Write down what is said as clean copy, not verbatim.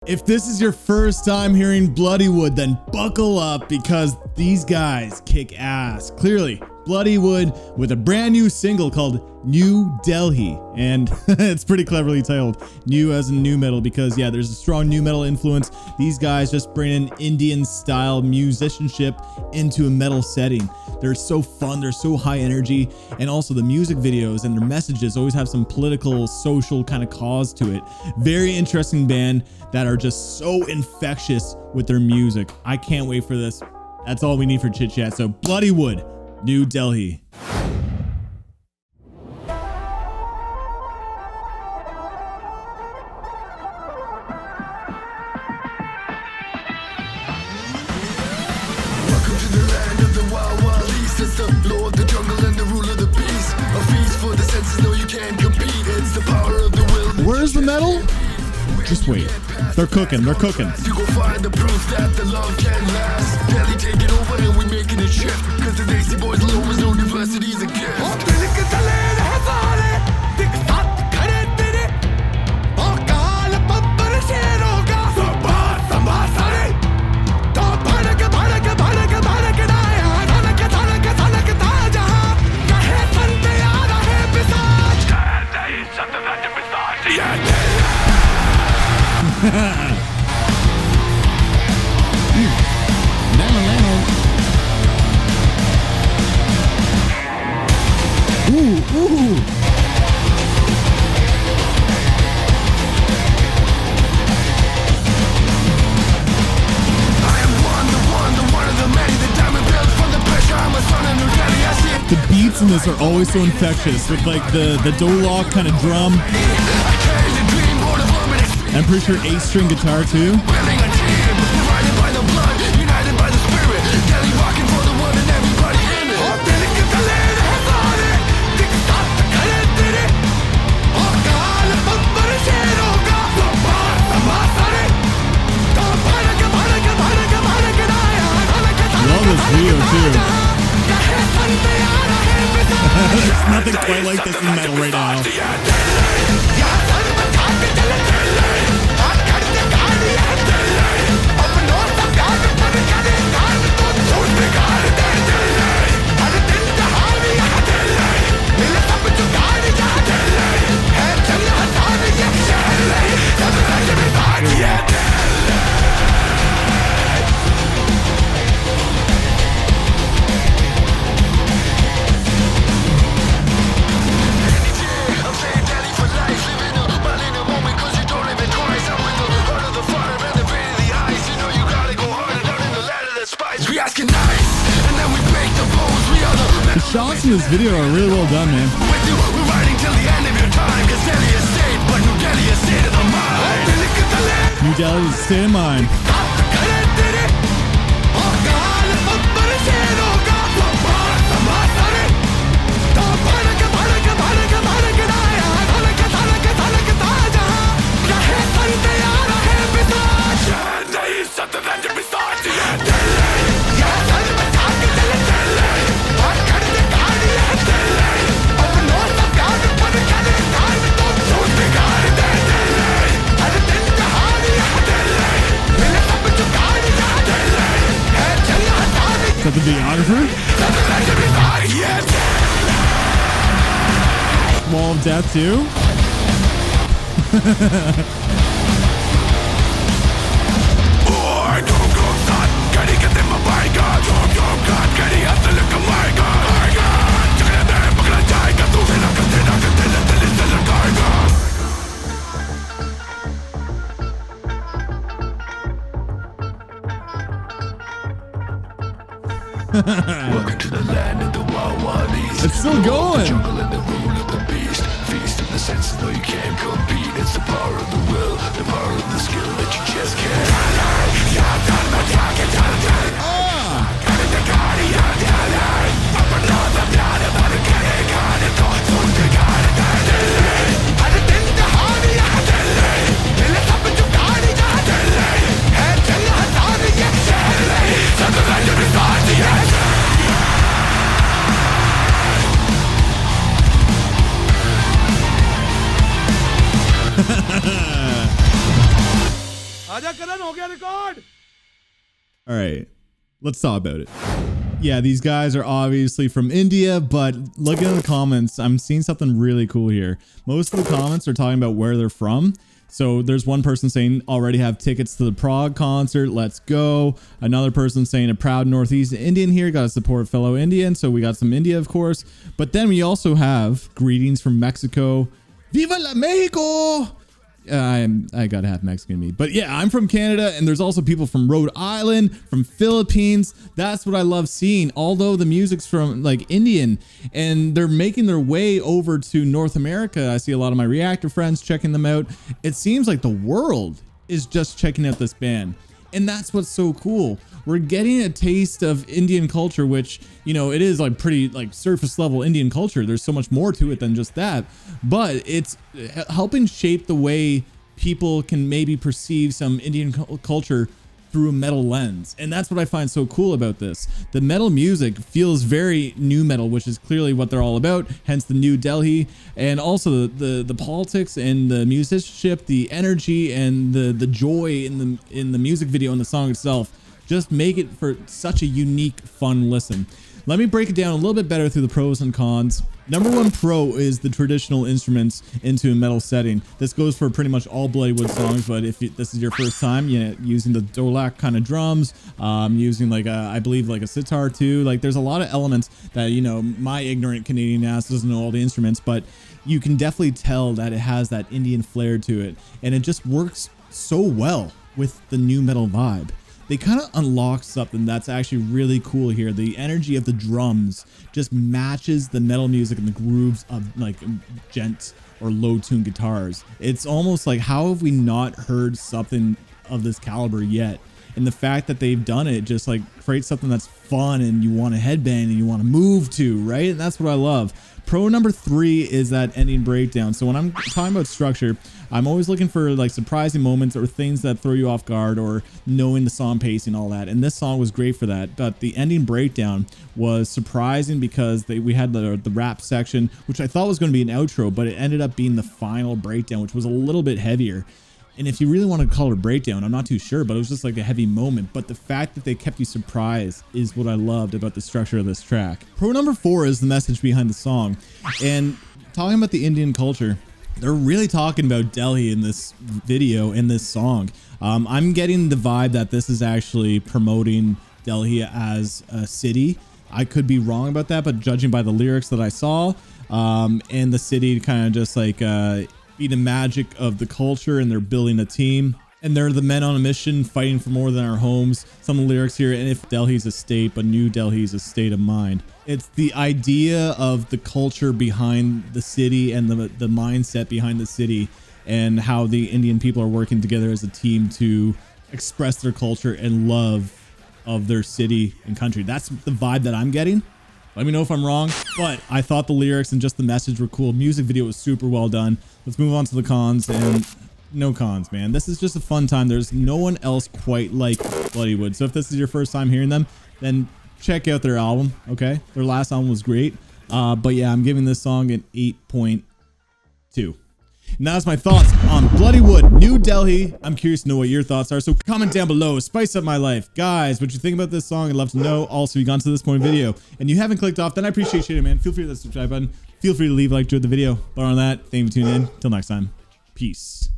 If this is your first time hearing Bloodywood, then buckle up because these guys kick ass. Clearly, Bloodywood with a brand new single called New Delhi, and it's pretty cleverly titled New as in new metal because yeah, there's a strong new metal influence. These guys just bring in Indian style musicianship into a metal setting. They're so fun, they're so high energy, and also the music videos and their messages always have some political, social kind of cause to it. Very interesting band that are just so infectious with their music. I can't wait for this. That's all we need for chit chat. So Bloodywood, New Delhi. Welcome to the land of the wild, wild east. It's the lord, the jungle, and the rule of the beast. A feast for the senses, no you can't compete. It's the power of the will. Where's the metal? Just wait. They're cooking. They're cooking. You go find the proof that the love can last. Delhi taking over and we making a shift. Cause the Daisy Boys low is no diversity's a gift. Ooh. The beats in this are always so infectious with like the Dolok kind of drum. I'm pretty sure 8-string guitar too. Love this video too. There's nothing quite like this in metal right now. The shots in this video are really well done, man. New Delhi is state of mind. Is that the videographer? Wall of Death too? Welcome to the land of the wild, wild east. It's still going. The jungle and the rule of the beast. Feast of the senses, though you can't compete. It's the power of the will, the power of the skill that you just can't. All right, let's talk about it. Yeah, these guys are obviously from India, but looking at the comments, I'm seeing something really cool here. Most of the comments are talking about where they're from. So there's one person saying already have tickets to the Prague concert. Let's go. Another person saying a proud Northeast Indian here. Got to support fellow Indian. So we got some India, of course. But then we also have greetings from Mexico. Viva la Mexico! I gotta have Mexican in me. But yeah, I'm from Canada, and there's also people from Rhode Island, from Philippines. That's what I love seeing. Although the music's from like Indian, and they're making their way over to North America. I see a lot of my reactor friends checking them out. It seems like the world is just checking out this band, and that's what's so cool. We're getting a taste of Indian culture, which, you know, it is like pretty like surface level Indian culture. There's so much more to it than just that, but it's helping shape the way people can maybe perceive some Indian culture through a metal lens. And that's what I find so cool about this. The metal music feels very new metal, which is clearly what they're all about, hence the New Delhi. And also the politics and the musicianship, the energy and the joy in the music video and the song itself just make it for such a unique, fun listen. Let me break it down a little bit better through the pros and cons. Number one pro is the traditional instruments into a metal setting. This goes for pretty much all Bloodywood songs, but if this is your first time, using the Dolak kind of drums, using like I believe like a sitar too. Like there's a lot of elements that, you know, my ignorant Canadian ass doesn't know all the instruments, but you can definitely tell that it has that Indian flair to it, and it just works so well with the new metal vibe. They kind of unlock something that's actually really cool here. The energy of the drums just matches the metal music and the grooves of like gent or low tune guitars. It's almost like, how have we not heard something of this caliber yet? And the fact that they've done it just like creates something that's fun and you want to headbang and you want to move to, right? And that's what I love. Pro number 3 is that ending breakdown. So when I'm talking about structure, I'm always looking for like surprising moments or things that throw you off guard, or knowing the song pacing, all that. And this song was great for that. But the ending breakdown was surprising because we had the rap section, which I thought was going to be an outro, but it ended up being the final breakdown, which was a little bit heavier. And if you really want to call it a breakdown, I'm not too sure, but it was just like a heavy moment. But the fact that they kept you surprised is what I loved about the structure of this track. Pro number 4 is the message behind the song. And talking about the Indian culture, they're really talking about Delhi in this video, in this song. I'm getting the vibe that this is actually promoting Delhi as a city. I could be wrong about that, but judging by the lyrics that I saw, and the city kind of just like be the magic of the culture, and they're building a team, and they're the men on a mission fighting for more than our homes. Some of the lyrics here, and if Delhi's a state, but New Delhi's a state of mind. It's the idea of the culture behind the city and the mindset behind the city, and how the Indian people are working together as a team to express their culture and love of their city and country. That's the vibe that I'm getting. Let me know if I'm wrong, but I thought the lyrics and just the message were cool. Music video was super well done. Let's move on to the cons, and no cons, man. This is just a fun time. There's no one else quite like Bloodywood. So if this is your first time hearing them, then check out their album, okay? Their last album was great. But yeah, I'm giving this song an 8.2. And that's my thoughts on Bloodywood, New Delhi. I'm curious to know what your thoughts are, so comment down below. Spice up my life. Guys, what you think about this song, I'd love to know. Also, if you got to this point in the video and you haven't clicked off, then I appreciate it, man. Feel free to hit that subscribe button. Feel free to leave a like to the video. But on that, thank you for tuning in. Till next time, peace.